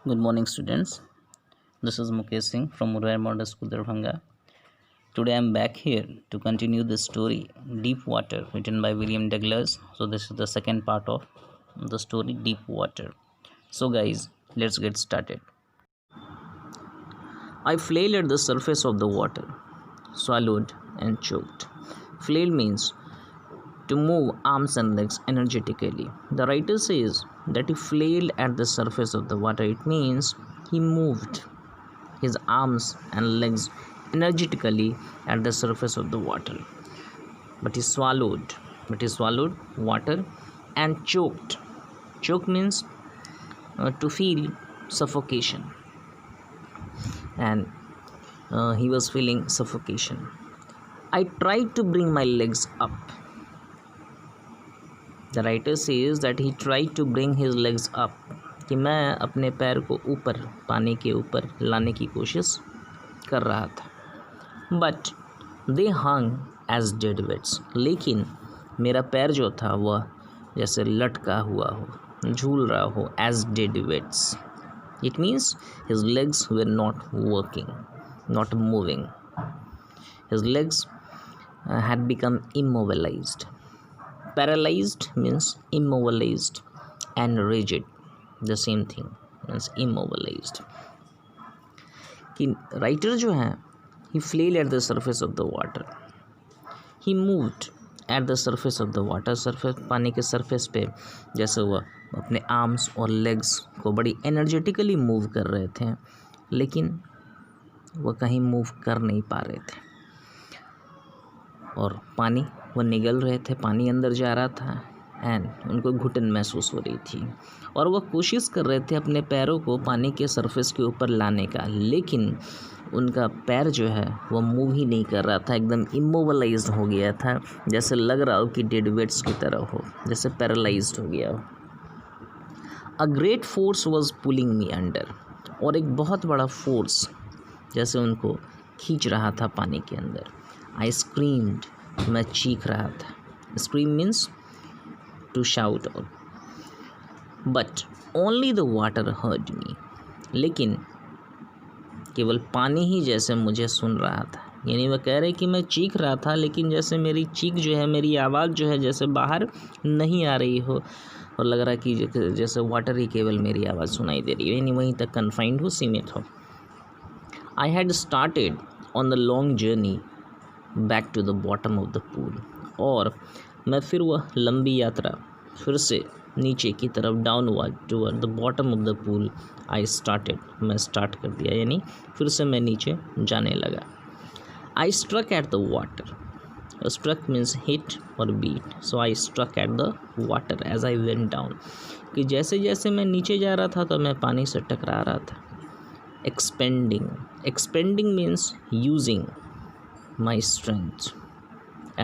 Good morning, students. This is Mukesh Singh from Woodbine Model School, Darbhanga. Today I am back here to continue the story Deep Water, written by William Douglas. So this is the second part of the story Deep Water. So guys, let's get started. I flailed at the surface of the water, swallowed and choked. Flail means to move arms and legs energetically. The writer says that he flailed at the surface of the water. It means he moved his arms and legs energetically at the surface of the water. But he swallowed water and choked. Choke means to feel suffocation, and he was feeling suffocation. I tried to bring my legs up. The writer says that he tried to bring his legs up, कि मैं अपने पैर को ऊपर, पानी के ऊपर लाने की कोशिश कर रहा था. But they hung as dead weights. लेकिन मेरा पैर जो था वह जैसे लटका हुआ हो, झूल रहा हो, as dead weights. It means his legs were not working, not moving. His legs had become immobilized. Paralyzed means immobilized, and rigid, the same thing, means immobilized. कि writer जो है, he flailed at the surface of the water. He moved at the surface of the water. surface, पानी के surface पे जैसे वह अपने arms और legs को बड़ी energetically move कर रहे थे, लेकिन वह कहीं move कर नहीं पा रहे थे. और पानी वह निगल रहे थे, पानी अंदर जा रहा था, एंड उनको घुटन महसूस हो रही थी, और वह कोशिश कर रहे थे अपने पैरों को पानी के सरफेस के ऊपर लाने का, लेकिन उनका पैर जो है वह मूव ही नहीं कर रहा था, एकदम इमोबलाइज्ड हो गया था, जैसे लग रहा हो कि डेड वेट्स की तरह हो, जैसे पैरालाइज्ड हो गया हो. A great force was pulling me under. और एक बहुत बड़ा फोर्स जैसे उनको खींच रहा था पानी के अंदर. आई स्क्रीम्ड, मैं चीख रहा था. Scream means to shout out. But only the water heard me. लेकिन केवल पानी ही जैसे मुझे सुन रहा था. यानी वह कह रहे कि मैं चीख रहा था, लेकिन जैसे मेरी चीख जो है, मेरी आवाज़ जो है, जैसे बाहर नहीं आ रही हो, और लग रहा कि जैसे वाटर ही केवल मेरी आवाज़ सुनाई दे रही है, यानी वहीं तक कन्फाइंड हो, सीमित हो. I had started on the long journey back to the bottom of the pool. और मैं फिर वह लंबी यात्रा फिर से नीचे की तरफ, downward toward the bottom of the pool. I started, मैं स्टार्ट कर दिया, यानी फिर से मैं नीचे जाने लगा. I struck at the water. Struck means hit और beat. So I struck at the water as I went down. कि जैसे जैसे मैं नीचे जा रहा था तो मैं पानी से टकरा रहा था. Expanding means using my strength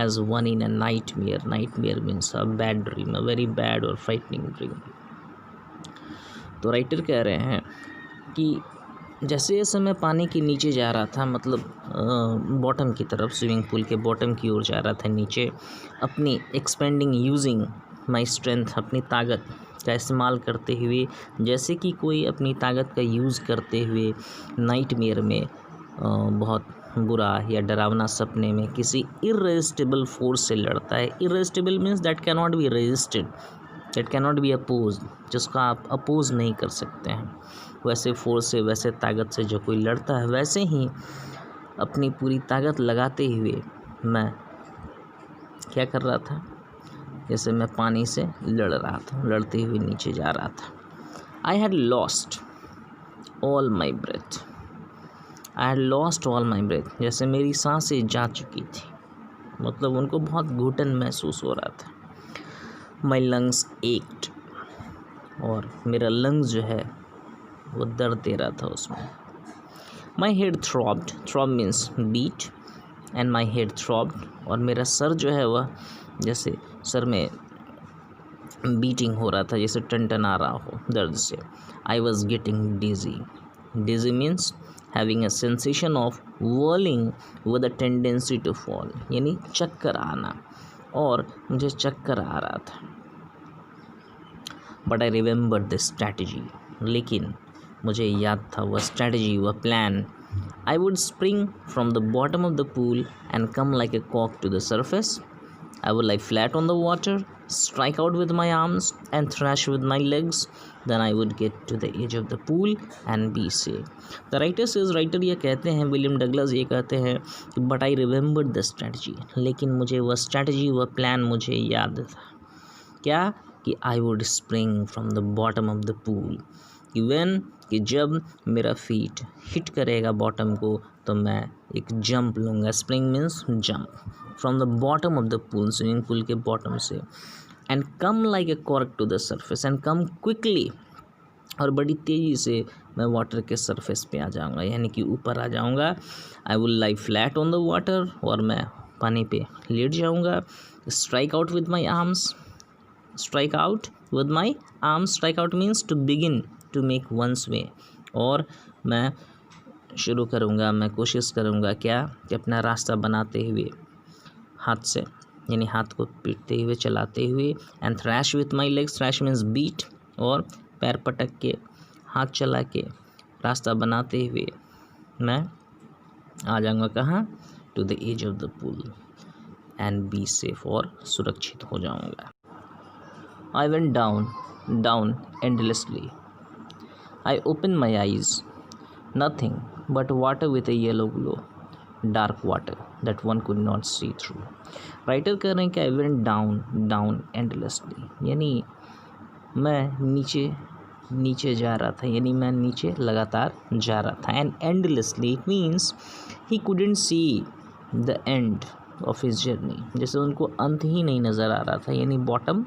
as one in a nightmare. Nightmare means a bad dream, a very bad or frightening dream. तो राइटर कह रहे हैं कि जैसे जैसे मैं पानी के नीचे जा रहा था, मतलब बॉटम की तरफ, स्विमिंग पूल के बॉटम की ओर जा रहा था नीचे, अपनी एक्सपेंडिंग, यूजिंग माई स्ट्रेंथ, अपनी ताकत का इस्तेमाल करते हुए, जैसे कि कोई अपनी ताकत का यूज़ करते हुए नाइटमेयर में, बहुत बुरा या डरावना सपने में किसी इररेजिस्टिबल फोर्स से लड़ता है. Irresistible means that can not be resisted, that can not be oppose, जिसका आप अपोज नहीं कर सकते हैं. वैसे फोर्स से, वैसे ताकत से जो कोई लड़ता है, वैसे ही अपनी पूरी ताकत लगाते हुए मैं क्या कर रहा था, जैसे मैं पानी से लड़ रहा था, लड़ते हुए नीचे जा रहा था. I had lost all my breath. I had lost all my breath, जैसे मेरी सांसें जा चुकी थी, मतलब उनको बहुत घुटन महसूस हो रहा था. माई लंग्स एक्ट, और मेरा लंग्स जो है वो दर्द दे रहा था उसमें. My head throbbed. Throb means beat, and my head throbbed, और मेरा सर जो है वह जैसे सर में बीटिंग हो रहा था, जैसे टनटना रहा हो दर्द से. I was getting dizzy. Dizzy means having a sensation of whirling with a tendency to fall, यानी चक्कर आना, और मुझे चक्कर आ रहा था. But I remember the strategy, लेकिन मुझे याद था वह स्ट्रैटेजी, वह plan. I would spring from the bottom of the pool and come like a कॉक to the surface. I would lie flat on the water, strike out with my arms, and thrash with my legs. Then I would get to the edge of the pool and be safe. The writer says, writer ये कहते हैं, William Douglas ये कहते हैं कि but I remembered the strategy, लेकिन मुझे वह स्ट्रैटेजी, वह प्लान मुझे याद था। क्या? कि आई would spring from the bottom of the pool, कि जब मेरा फीट हिट करेगा बॉटम को तो मैं एक जंप लूँगा। Spring means jump. From the bottom of the pool, swimming pool के बॉटम से, and come like a cork to the surface, and come quickly, और बड़ी तेज़ी से मैं वाटर के सरफेस पे आ जाऊँगा, यानी कि ऊपर आ जाऊँगा। I will lie flat on the water, और मैं पानी पे लेट जाऊँगा। Strike out with my arms, strike out with my arms, strike out means to begin to make one's way, और मैं शुरू करूँगा, मैं कोशिश करूँगा क्या, कि अपना रास्ता बनाते हुए हाथ से, यानी हाथ को पीटते हुए, चलाते हुए। And thrash with my legs, thrash means beat, और पैर पटक के, हाथ चला के, रास्ता बनाते हुए मैं आ जाऊँगा कहाँ, to the edge of the pool and be safe, और सुरक्षित हो जाऊँगा। I went down down endlessly, I open my eyes, nothing but water with a yellow glow, dark water that one could not see through. Writer कह रहे हैं कि I went down endlessly, यानी मैं नीचे जा रहा था, यानी मैं नीचे लगातार जा रहा था। And endlessly it means he couldn't see the end of his journey, जैसे उनको अंत ही नहीं नज़र आ रहा था, यानी बॉटम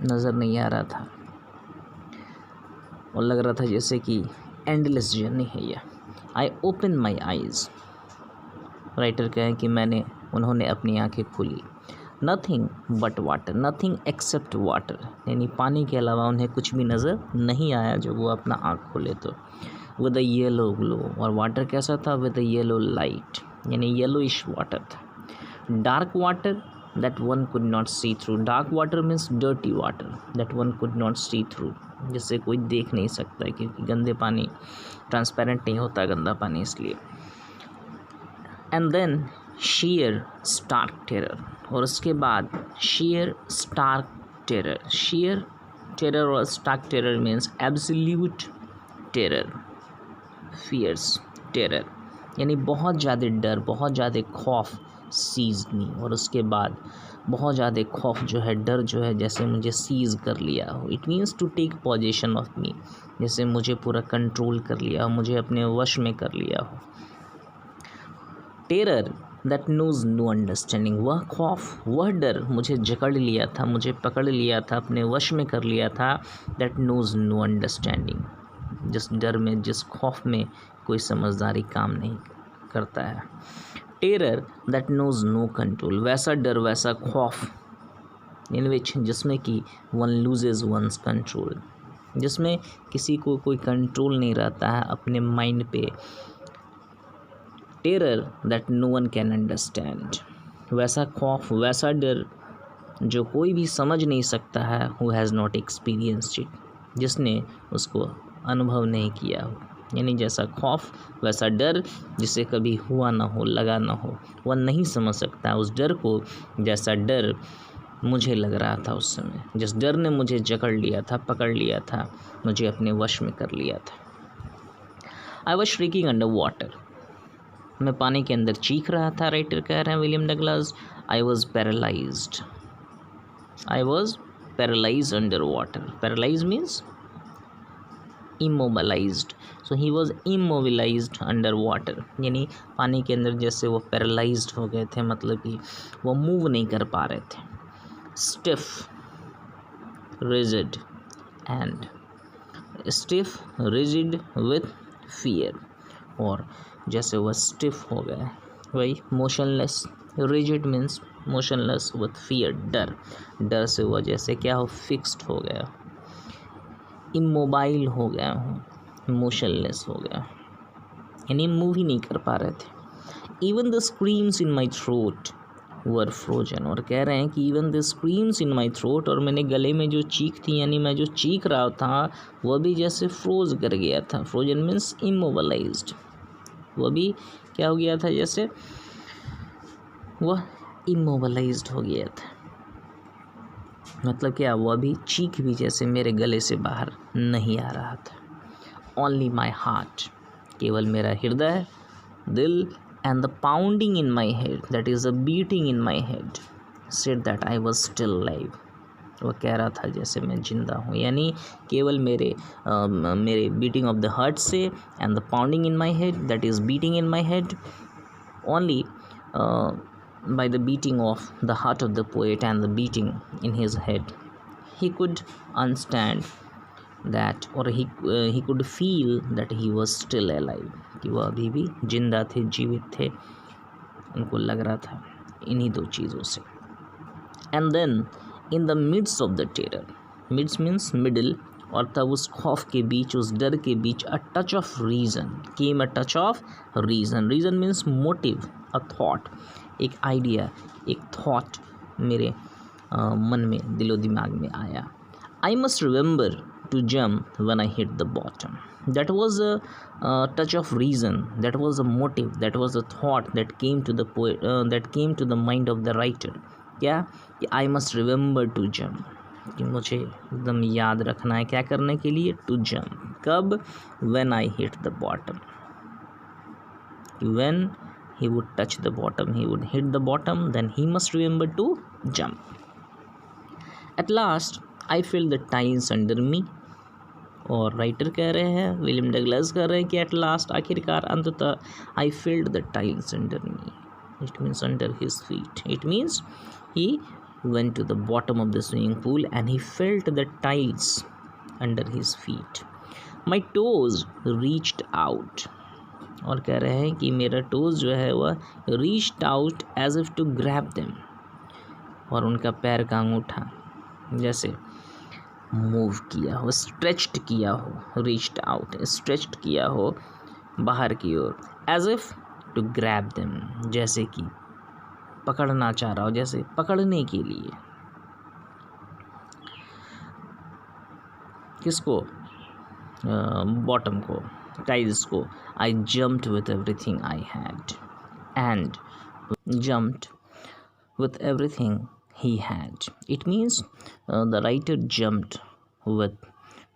नज़र नहीं आ रहा था, और लग रहा था जैसे कि एंडलेस जर्नी है यह। आई ओपन माई आइज़, राइटर कहें कि उन्होंने अपनी आंखें खोली। Nothing but water, nothing accept water, यानी पानी के अलावा उन्हें कुछ भी नज़र नहीं आया जब वो अपना आँख खोले तो। विद अ येलो ग्लो, और वाटर कैसा था, विद अ येलो लाइट, यानी येलोइश वाटर था। Dark water that one could not see through, dark water means dirty water that one could not see through, जिससे कोई देख नहीं सकता है, क्योंकि गंदे पानी ट्रांसपेरेंट नहीं होता, गंदा पानी, इसलिए। And then sheer stark terror, और उसके बाद sheer stark terror, sheer terror और stark terror means absolute terror, fierce terror, यानी बहुत ज़्यादा डर, बहुत ज़्यादा खौफ सीज मी, और उसके बाद बहुत ज़्यादा खौफ जो है, डर जो है, जैसे मुझे सीज़ कर लिया हो। It means to take position of me, जैसे मुझे पूरा कंट्रोल कर लिया हो, मुझे अपने वश में कर लिया हो। Terror that knows no understanding, वह खौफ, वह डर मुझे जकड़ लिया था, मुझे पकड़ लिया था, अपने वश में कर लिया था। दैट नोज नो अंडरस्टैंडिंग, जिस डर में, जिस खौफ में कोई समझदारी काम नहीं करता है। Terror that knows no control, वैसा डर, वैसा खौफ, इन विच, जिसमें कि वन लूजेज वंस कंट्रोल, जिसमें किसी को कोई कंट्रोल नहीं रहता है अपने माइंड पे। Terror that no one can understand, वैसा खौफ, वैसा डर जो कोई भी समझ नहीं सकता है। Who has not experienced it, जिसने उसको अनुभव नहीं किया हो, यानी जैसा खौफ वैसा डर जिसे कभी हुआ ना हो, लगा ना हो, वह नहीं समझ सकता उस डर को, जैसा डर मुझे लग रहा था उस समय, जिस डर ने मुझे जकड़ लिया था, पकड़ लिया था, मुझे अपने वश में कर लिया था। I was shrieking under water, मैं पानी के अंदर चीख रहा था, राइटर कह रहे हैं William Douglas. I was paralysed, I was paralysed under water, paralyse means immobilized, so he was immobilized under water, यानी पानी के अंदर जैसे वो पैरालाइज्ड हो गए थे, मतलब कि वो मूव नहीं कर पा रहे थे। stiff, rigid and stiff, rigid with fear, और जैसे वह स्टिफ हो गए, वही motionless, rigid means motionless, with fear, डर, डर से वह जैसे क्या हो, फिक्स्ड हो गया, इमोबाइल हो गया हूँ, मोशनलेस हो गया, यानी मूव ही नहीं कर पा रहे थे। Even the screams in my throat were frozen, और कह रहे हैं कि even the screams in my throat, और मैंने गले में जो चीख थी यानी मैं जो चीख रहा था वह भी जैसे फ्रोज कर गया था। फ्रोजन मीन्स इमोबलाइज्ड, वह भी क्या हो गया था, जैसे वह इमोबलाइज्ड हो गया था। मतलब क्या, वह भी चीख भी जैसे मेरे गले से बाहर नहीं आ रहा था। ओनली माई हार्ट, केवल मेरा हृदय, दिल, and the pounding in my head, that is a beating in my head, said that I was still alive. वो कह रहा था जैसे मैं जिंदा हूँ, यानी केवल मेरे बीटिंग ऑफ द हार्ट से, and the pounding in my head, that is beating in my head, only by the beating of the heart of the poet and the beating in his head, he could understand that, or he could feel that he was still alive, कि वह अभी भी जिंदा थे, जीवित थे, उनको लग रहा था इन्हीं दो चीज़ों से। And then in the midst of the terror, midst means middle, और तब उस खौफ के बीच, उस डर के बीच, a touch of reason came, a touch of reason, reason means motive, a thought, एक आइडिया, एक थॉट मेरे मन में, दिलो दिमाग में आया। I must remember to jump when I hit the bottom. That was a touch of reason, that was a motive, that was a thought that came to the poet, that came to the mind of the writer. क्या कि I must remember to jump, कि मुझे एकदम याद रखना है, क्या करने के लिए, to jump, कब, when I hit the bottom, when he would touch the bottom, he would hit the bottom, then he must remember to jump. At last I felt the tiles under me, और writer कह रहे हैं, William Douglas कह रहे हैं कि eight last, आखिरकार, अंततः, I felt the tiles under me, it means under his feet, it means he went to the bottom of the swimming pool and he felt the tiles under his feet, my toes reached out, और कह रहे हैं कि मेरा toes जो है वह reached out as if to grab them, और उनका पैर का अंगूठा जैसे मूव किया हो, स्ट्रेच्ड किया हो, रीच्ड आउट, स्ट्रेच्ड किया हो बाहर की ओर, as if to grab them, जैसे कि पकड़ना चाह रहा हो, जैसे पकड़ने के लिए, किसको, बॉटम को, टाइल्स को। आई jumped with everything I had, and jumped with everything he had. It means the writer jumped with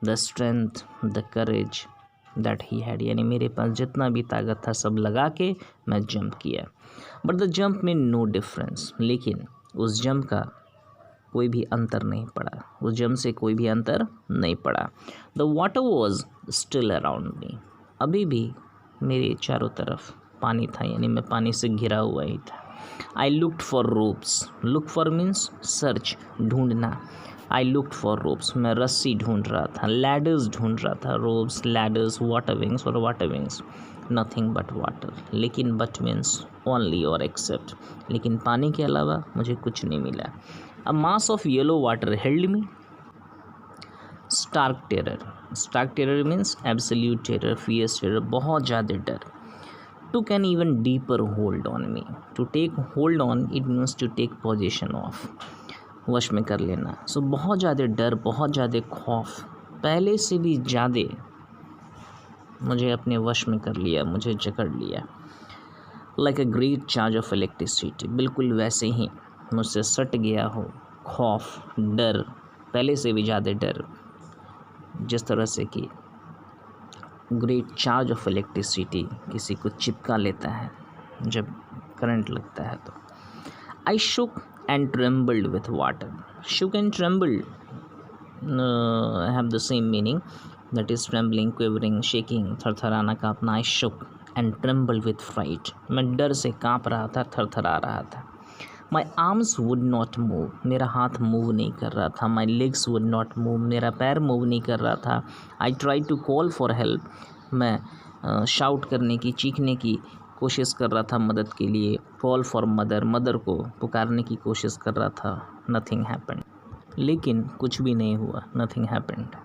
the strength, the courage that he had. यानी मेरे पास जितना भी ताकत था सब लगा के मैं जंप किया। But the jump made no difference. लेकिन उस जंप का कोई भी अंतर नहीं पड़ा, उस जंप से कोई भी अंतर नहीं पड़ा। The water was still around me. अभी भी मेरे चारों तरफ पानी था, यानी मैं पानी से घिरा हुआ ही था। I looked for ropes. Look for means search, ढूंढना। I looked for ropes. मैं रस्सी ढूंढ रहा था, ladders ढूंढ रहा था, ropes, ladders, water wings और water wings. Nothing but water. लेकिन but means only or except. लेकिन पानी के अलावा मुझे कुछ नहीं मिला। A mass of yellow water held me. Stark terror. Stark terror means absolute terror, fierce terror, बहुत ज़्यादा डर। Took an even deeper hold on me. To take hold on, it means to take possession of, वश में कर लेना। सो बहुत ज़्यादा डर, बहुत ज़्यादा खौफ, पहले से भी ज़्यादा मुझे अपने वश में कर लिया, मुझे जकड़ लिया। Like a great charge of electricity, बिल्कुल वैसे ही मुझसे सट गया हो खौफ, डर, पहले से भी ज़्यादा डर, जिस तरह से कि ग्रेट चार्ज ऑफ इलेक्ट्रिसिटी किसी को चिपका लेता है जब करंट लगता है। तो I shook and trembled with water. Shook and trembled have the same meaning, that is trembling, quivering, shaking, थरथराना, कांपना। I shook and trembled with fright, मैं डर से कांप रहा था, थरथरा रहा था। My arms would not move, मेरा हाथ मूव नहीं कर रहा था। My legs would not move, मेरा पैर मूव नहीं कर रहा था। I try to call for help, मैं शाउट करने की, चीखने की कोशिश कर रहा था मदद के लिए। कॉल फॉर मदर, मदर को पुकारने की कोशिश कर रहा था। नथिंग हैपेंड, लेकिन कुछ भी नहीं हुआ, nothing happened.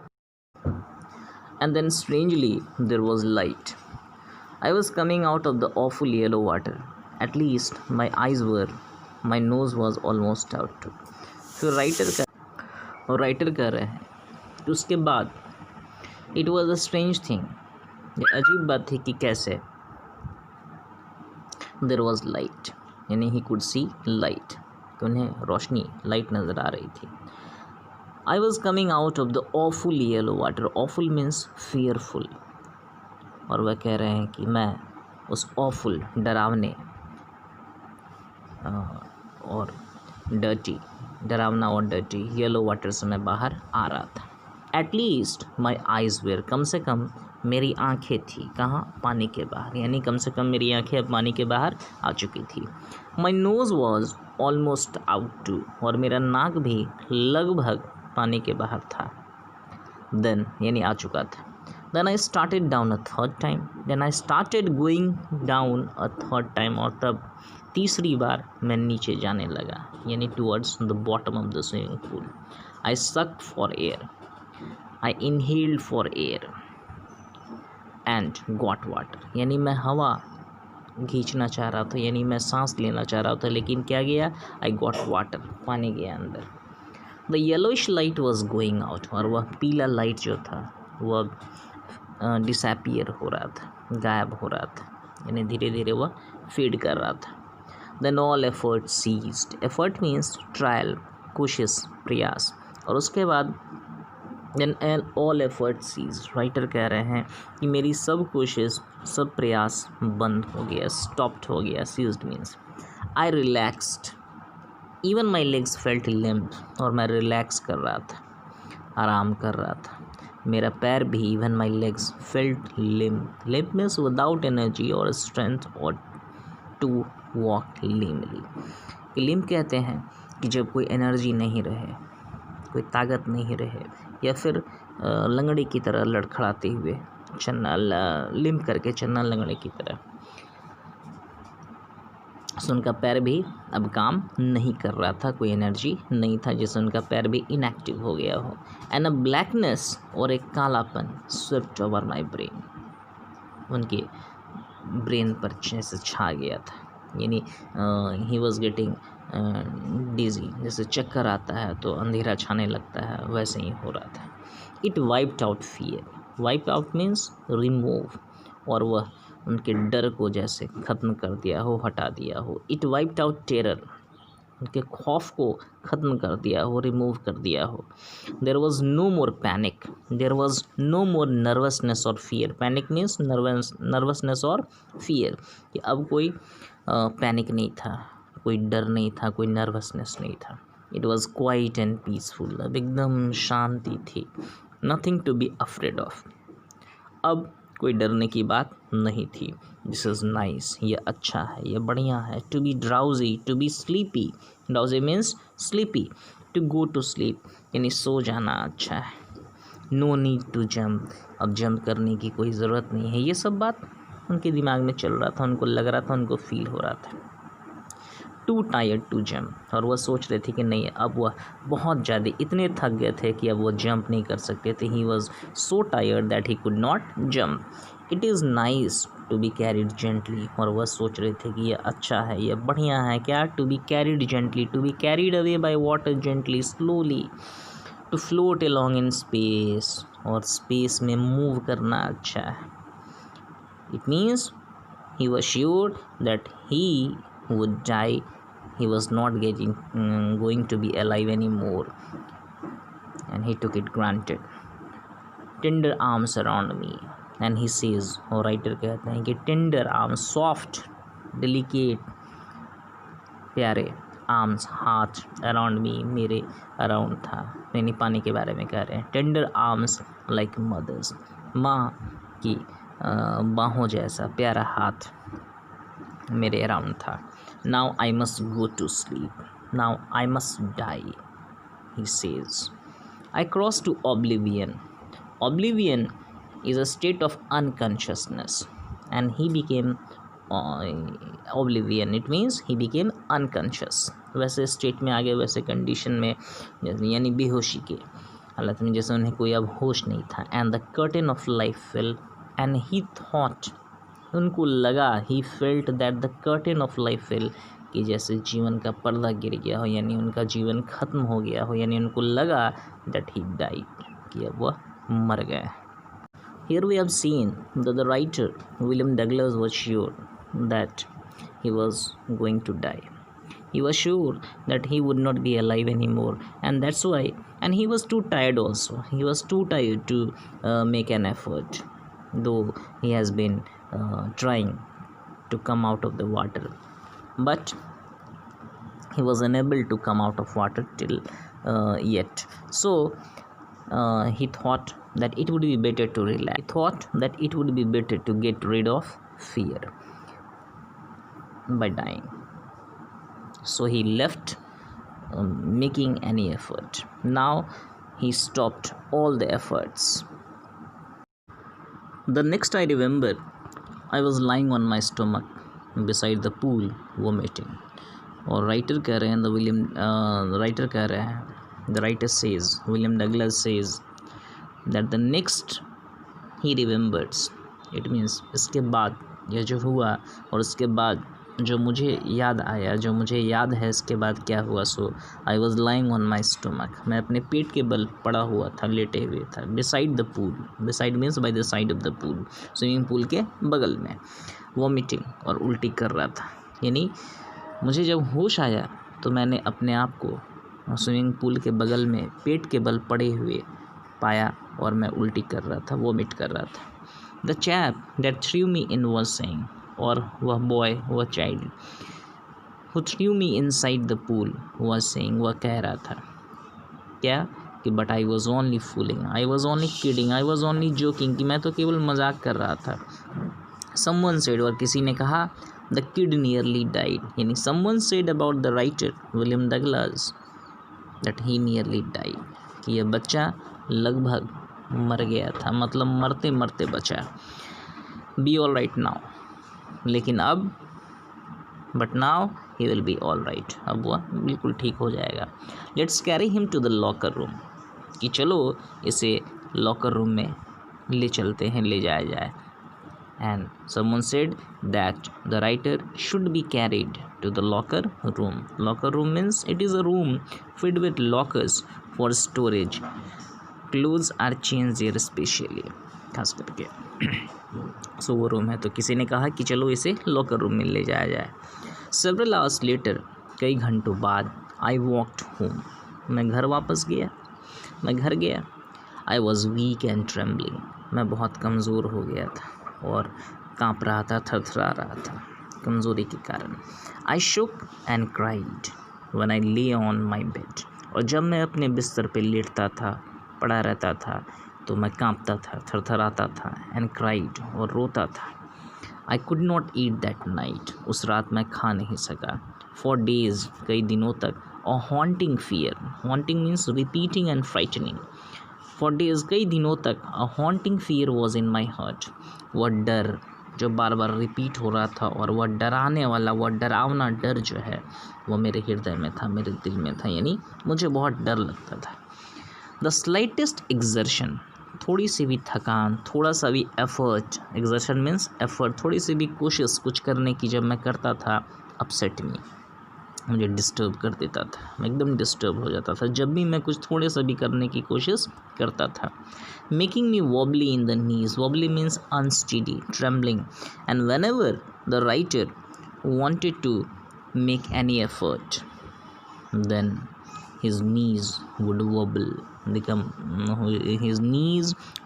And then strangely there was light. I was coming out of the awful yellow water, at least my eyes were my nose was almost out too. फिर राइटर कर रहे हैं तो उसके बाद it was a strange thing, ये अजीब बात थी कि कैसे देर वॉज लाइट, यानी ही कुड सी लाइट, कि उन्हें रोशनी लाइट नज़र आ रही थी। आई was coming out of the awful yellow water, awful means fearful, और वह कह रहे हैं कि मैं उस ऑफुल डरावने और डर्टी, डरावना और डर्टी येलो वाटर से मैं बाहर आ रहा था। At least my eyes were, कम से कम मेरी आंखें थी कहाँ, पानी के बाहर, यानी कम से कम मेरी आंखें अब पानी के बाहर आ चुकी थी। My nose was almost out too, और मेरा नाक भी लगभग पानी के बाहर था। देन यानी आ चुका था। Then I started down a third time, then I started going down a third time, और तब तीसरी बार मैं नीचे जाने लगा, यानी towards the bottom of the swimming pool. I sucked for air, I inhaled for air and got water, यानी मैं हवा खींचना चाह रहा था, यानी मैं सांस लेना चाह रहा था, लेकिन क्या गया, आई गॉट वाटर, पानी गया अंदर। The yellowish light was going out, और वह पीला लाइट जो था वह डिसअपियर हो रहा था, गायब हो रहा था, यानी धीरे धीरे वह फेड कर रहा था। Then all effort ceased, effort means trial, कोशिश, प्रयास, और उसके बाद then all effort ceased, writer कह रहे हैं कि मेरी सब कोशिश, सब प्रयास बंद हो गया, स्टॉप्ड हो गया। Ceased means I relaxed, even my legs felt limp, और मैं रिलैक्स कर रहा था, आराम कर रहा था, मेरा पैर भी, even my legs felt limp, limp means without energy और स्ट्रेंथ और टू वॉक लिमली। लिम्प कहते हैं कि जब कोई एनर्जी नहीं रहे, कोई ताकत नहीं रहे, या फिर लंगड़े की तरह लड़खड़ाते हुए चन्ना लिम्प करके चन्ना लंगड़े की तरह, सो उनका पैर भी अब काम नहीं कर रहा था, कोई एनर्जी नहीं था, जिससे उनका पैर भी इनएक्टिव हो गया हो। एंड अ ब्लैकनेस, और एक कालापन, स्वेप्ट ओवर माई ब्रेन, उनके ब्रेन पर जैसे छा गया था, यानी ही वॉज गेटिंग डिजी, जैसे चक्कर आता है तो अंधेरा छाने लगता है, वैसे ही हो रहा था। It wiped out fear, wipe out means remove, और वह उनके डर को जैसे ख़त्म कर दिया हो, हटा दिया हो। इट वाइप्ड आउट टेरर, उनके खौफ को ख़त्म कर दिया हो, रिमूव कर दिया हो। There was no more panic, there was no more nervousness और फियर, पैनिक मीन्स नर्वसनेस और फियर, कि अब कोई पैनिक नहीं था, कोई डर नहीं था, कोई नर्वसनेस नहीं था। It was quiet and peaceful, अब एकदम शांति थी। Nothing to be afraid of, अब कोई डरने की बात नहीं थी। दिस इज़ नाइस, ये अच्छा है, ये बढ़िया है। To be drowsy, to be sleepy, drowsy means sleepy, to go to sleep, यानी सो जाना अच्छा है। नो नीड टू जंप, अब जंप करने की कोई ज़रूरत नहीं है। ये सब बात उनके दिमाग में चल रहा था, उनको लग रहा था, उनको फील हो रहा था। टू टायर्ड टू जंप, और वह सोच रहे थे कि नहीं, अब वह बहुत ज़्यादा इतने थक गए थे कि अब वो जंप नहीं कर सकते थे। He was so tired that he could not jump. It is nice to be carried gently, और वह सोच रहे थे कि ये अच्छा है, ये बढ़िया है। क्या? To be carried gently, to be carried away by water gently, slowly, to float along in space, और स्पेस में मूव करना अच्छा है। It means he was sure that he would die, he was not going to be alive anymore, and he took it granted. Tender arms around me, and he says, और writer कहते हैं कि tender arms, soft, delicate, प्यारे, arms, हाथ, around me, मेरे around था, यानी पानी के बारे में कह रहे हैं। tender arms like mothers, माँ की बाहों जैसा प्यारा हाथ मेरे अराउंड था। Now I must go to sleep. Now I must die, he says. I cross to oblivion. Oblivion is a state of unconsciousness, and he became oblivion. It means he became unconscious. वैसे state में आ गए, वैसे condition में, यानी बेहोशी के हालत में, जैसे उन्हें कोई अब होश नहीं था। And the curtain of life fell, and he thought, उनको लगा, he felt that the curtain of life fail, कि जैसे जीवन का पर्दा गिर गया हो, यानी उनका जीवन खत्म हो गया हो, यानी उनको लगा that he died, कि अब वह मर गए. Here we have seen that the writer William Douglas was sure that he was going to die. He was sure that he would not be alive anymore, and that's why, and he was too tired also. He was too tired to make an effort, though he has been trying to come out of the water, but he was unable to come out of water till yet. So he thought that it would be better to relax. He thought that it would be better to get rid of fear by dying. So he left making any effort. Now he stopped all the efforts. The next I remember, I was lying on my stomach beside the pool vomiting. और writer कह रहे हैं the writer says, William Douglas says that the next he remembers, it means इसके बाद यह जो हुआ और उसके बाद जो मुझे याद आया, जो मुझे याद है इसके बाद क्या हुआ. So I was lying on my stomach, मैं अपने पेट के बल पड़ा हुआ था, लेटे हुए था. Beside the pool, beside means by the side of the pool, swimming pool के बगल में. वॉमिटिंग, और उल्टी कर रहा था. यानी मुझे जब होश आया तो मैंने अपने आप को स्विमिंग पूल के बगल में पेट के बल पड़े हुए पाया और मैं उल्टी कर रहा था, वॉमिट कर रहा था. The chap that through me in was saying, और वह बॉय, वह child who through me inside the pool was saying, वह कह रहा था क्या कि but I was only fooling, I was only kidding, I was only joking, कि मैं तो केवल मजाक कर रहा था. समवन सेड, और किसी ने कहा द किड नियरली डाइड, यानी someone said about the writer William Douglas that he nearly died, कि यह बच्चा लगभग मर गया था, मतलब मरते मरते बचा. बी ऑल राइट नाउ, लेकिन अब but now he will be all right, अब वह बिल्कुल ठीक हो जाएगा. Let's carry him to the locker room, कि चलो इसे लॉकर रूम में ले चलते हैं, ले जाया जाए. And someone said that the writer should be carried to the locker room. Locker room means it is a room filled with lockers for storage. Clothes are change there specially, खास करके. सो वो रूम है. तो किसी ने कहा कि चलो इसे लॉकर रूम में ले जाया जाए. सेवरल आवर्स लेटर, कई घंटों बाद, आई वॉकड होम, मैं घर वापस गया, मैं घर गया. I was weak and trembling, मैं बहुत कमज़ोर हो गया था और काँप रहा था, थरथरा रहा था कमज़ोरी के कारण. आई shook and cried when I ले ऑन माई बेड, और जब मैं अपने बिस्तर पे लेटता था, पड़ा रहता था, तो मैं काँपता था, थरथराता था. एंड क्राइड, और रोता था. I could not eat that night, उस रात मैं खा नहीं सका. फॉर डेज, कई दिनों तक. A haunting fear, haunting means repeating and frightening. For days, कई दिनों तक. A haunting fear was in my heart, वह डर जो बार बार रिपीट हो रहा था, और वह डराने वाला, वह डरावना डर जो है वह मेरे हृदय में था, मेरे दिल में था. यानी मुझे बहुत डर लगता था. द स्लाइटेस्ट एक्सर्शन, थोड़ी सी भी थकान, थोड़ा सा भी एफर्ट, एक्सर्शन मीन्स एफर्ट, थोड़ी सी भी कोशिश कुछ करने की जब मैं करता था, अपसेट मी, मुझे डिस्टर्ब कर देता था. मैं एकदम डिस्टर्ब हो जाता था जब भी मैं कुछ थोड़े सा भी करने की कोशिश करता था. Making me wobbly in the knees, wobbly means unsteady, trembling. And whenever the writer wanted to make any effort, then his knees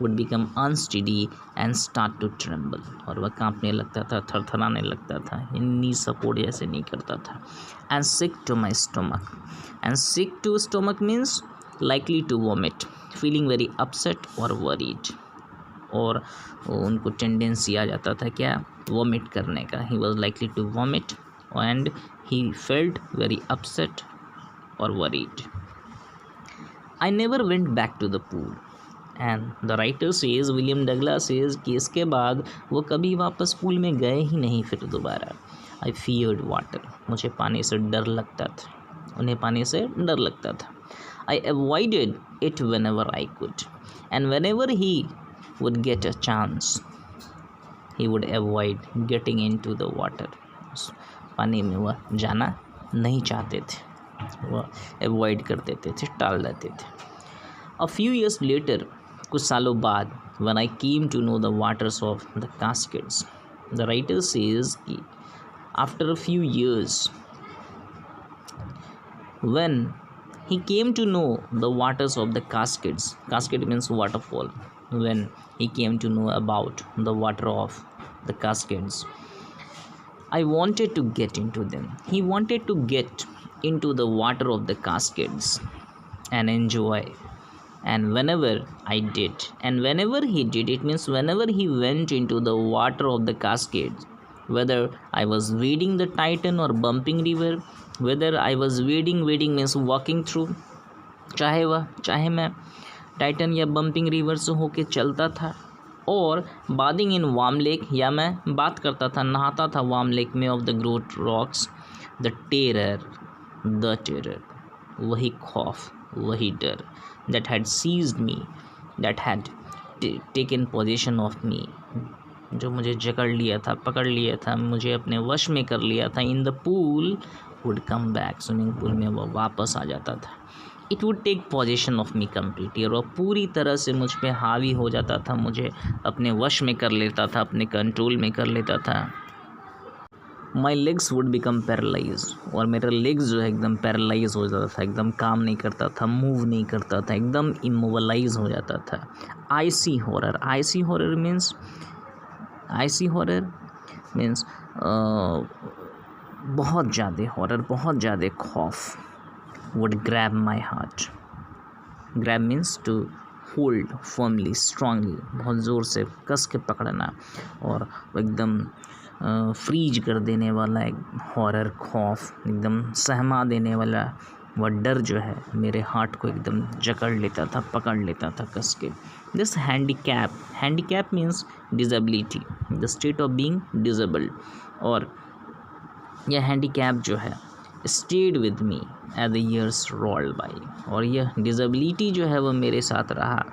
would become unsteady and start to tremble, और वह कांपने लगता था, थरथराने लगता था, नी सपोर्ट जैसे नहीं करता था. and sick to my stomach, and sick to stomach means likely to vomit, feeling very upset or worried, और उनको टेंडेंसी आ जाता था क्या, वॉमिट करने का. he was likely to vomit and he felt very upset or worried. I never went back to the pool, and the writer says, William Douglas says, कि इसके बाद वो कभी वापस पूल में गए ही नहीं फिर दोबारा. I feared water, मुझे पानी से डर लगता था, उन्हें पानी से डर लगता था. I avoided it whenever I could, and whenever he would get a chance, he would avoid getting into the water. पानी में वह जाना नहीं चाहते थे, वह अवॉइड कर देते थे, टाल देते थे। अ फ्यू ईयर्स लेटर, कुछ सालों बाद, when I came to know the waters of the cascades, the writer says कि after a few years, when he came to know the waters of the cascades, cascade means waterfall, when he came to know about the water of the cascades, I wanted to get into them. He wanted to get into the water of the cascades and enjoy. And whenever I did, and whenever he did, it means whenever he went into the water of the cascades, whether I was wading the Titan or bumping river, whether I was wading means walking through, चाहे मैं Titan या bumping river से होके चलता था, और bathing in warm lake, या मैं बात करता था, नहाता था वार्म लेक में of the Grote rocks, the terror, वही खौफ, वही डर, that had seized me, that had taken possession of me, जो मुझे जकड़ लिया था, पकड़ लिया था, मुझे अपने वश में कर लिया था, in the pool would come back, swimming pool में वो वापस आ जाता था, it would take possession of me completely, और पूरी तरह से मुझ पे हावी हो जाता था, मुझे अपने वश में कर लेता था, अपने कंट्रोल में कर लेता था। My legs would become paralyse, और मेरा लेग्स जो है एकदम पैरालाइज हो जाता था, एकदम काम नहीं करता था, मूव नहीं करता था, एकदम इमोबलाइज हो जाता था। आईसी हॉरर मीन्स बहुत ज़्यादा हॉरर, बहुत ज़्यादा खौफ would grab my heart. Grab means to hold firmly, strongly, बहुत ज़ोर से कस के पकड़ना, और एकदम फ्रीज कर देने वाला एक हॉरर, खौफ, एकदम सहमा देने वाला वह डर जो है मेरे हार्ट को एकदम जकड़ लेता था, पकड़ लेता था कस के। This handicap means disability, the state of being disabled, और यह हैंडीकैप जो है stayed with me as the years rolled by, और यह डिसेबिलिटी जो है वह मेरे साथ रहा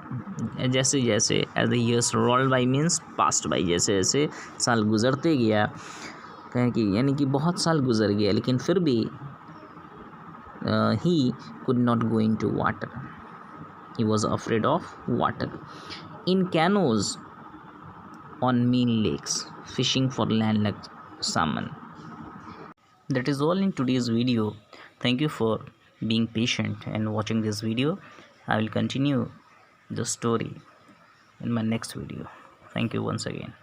जैसे जैसे, as the years rolled by means passed by, जैसे जैसे साल गुजरते गया, कहें कि यानी कि बहुत साल गुजर गया, लेकिन फिर भी he could not go into water, he was afraid of water. In canoes on mean lakes, fishing for land like salmon. That is all in today's video. Thank you for being patient and watching this video. I will continue the story in my next video. Thank you once again.